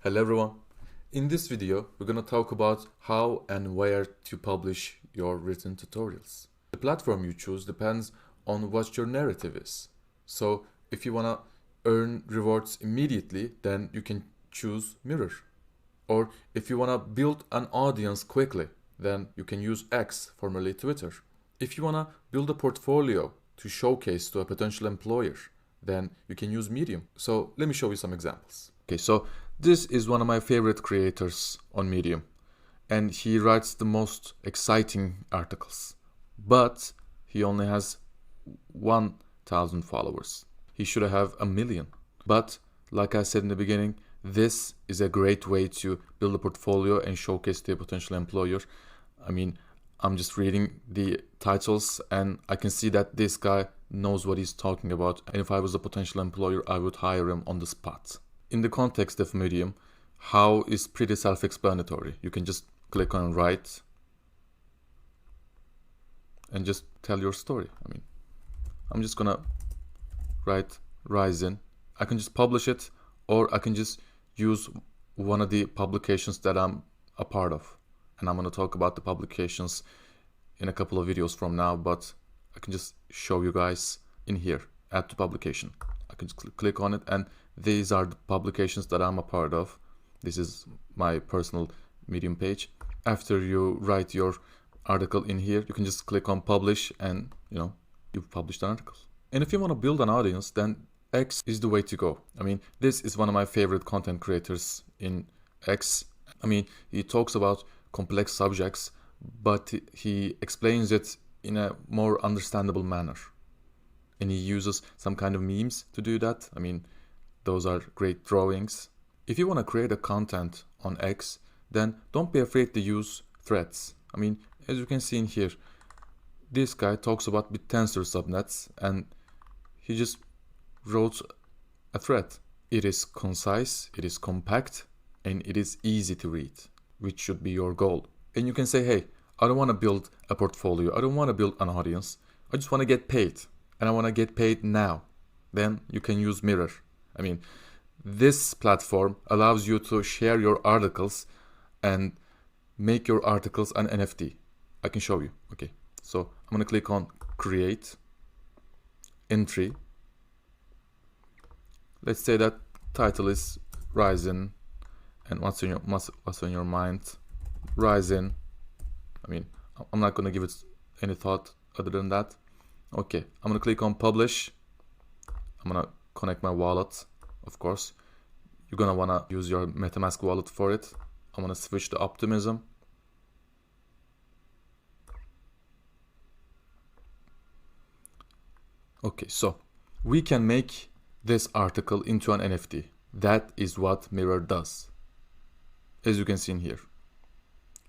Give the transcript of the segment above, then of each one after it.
Hello everyone. In this video, we're going to talk about how and where to publish your written tutorials. The platform you choose depends on what your narrative is. So if you want to earn rewards immediately, then you can choose Mirror. Or if you want to build an audience quickly, then you can use X, formerly Twitter. If you want to build a portfolio to showcase to a potential employer, then you can use Medium. So let me show you some examples. Okay, so this is one of my favorite creators on Medium, and he writes the most exciting articles, but he only has 1,000 followers. He should have 1 million. But like I said in the beginning, this is a great way to build a portfolio and showcase to a potential employer. I mean, I'm just reading the titles and I can see that this guy knows what he's talking about. And if I was a potential employer, I would hire him on the spot. In the context of Medium, how is pretty self-explanatory. You can just click on write and just tell your story. I mean, I'm just gonna write Ryzen. I can just publish it, or I can just use one of the publications that I'm a part of. And I'm gonna talk about the publications in a couple of videos from now, but I can just show you guys in here, add to publication. I can just click on it, and these are the publications that I'm a part of. This is my personal Medium page. After you write your article in here, you can just click on publish and you've published an article. And if you want to build an audience, then X is the way to go. I mean, this is one of my favorite content creators in X. I mean, he talks about complex subjects, but he explains it in a more understandable manner. And he uses some kind of memes to do that. I mean, those are great drawings. If you want to create a content on X, then don't be afraid to use threads. I mean, as you can see in here, this guy talks about BitTensor subnets, and he just wrote a thread. It is concise, it is compact, and it is easy to read, which should be your goal. And you can say, hey, I don't want to build a portfolio. I don't want to build an audience. I just want to get paid. And I want to get paid now. Then you can use Mirror. I mean, this platform allows you to share your articles and make your articles an NFT. I can show you. Okay, so I'm going to click on create entry. Let's say that title is Ryzen, and what's on your mind? Ryzen. I mean, I'm not going to give it any thought other than that. Okay, I'm going to click on publish. I'm going to connect my wallet, of course. You're going to want to use your MetaMask wallet for it. I'm going to switch to Optimism. Okay, so we can make this article into an NFT. That is what Mirror does. As you can see in here.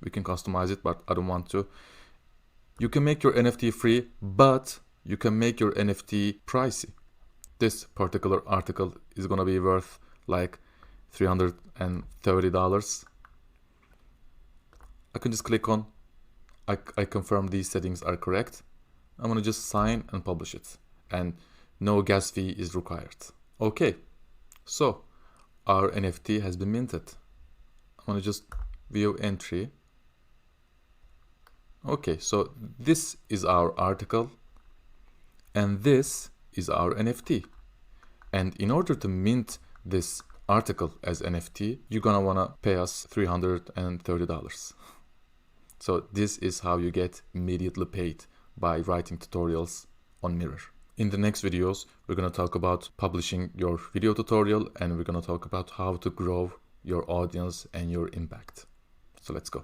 We can customize it, but I don't want to. You can make your NFT free, but you can make your NFT pricey. This particular article is going to be worth like $330. I can just click on, I confirm these settings are correct. I'm going to just sign and publish it. And no gas fee is required. Okay, so our NFT has been minted. I'm going to just view entry. Okay, so this is our article and this is our NFT. And in order to mint this article as NFT, you're gonna wanna pay us $330. So this is how you get immediately paid by writing tutorials on Mirror. In the next videos, we're gonna talk about publishing your video tutorial, and we're gonna talk about how to grow your audience and your impact. So let's go.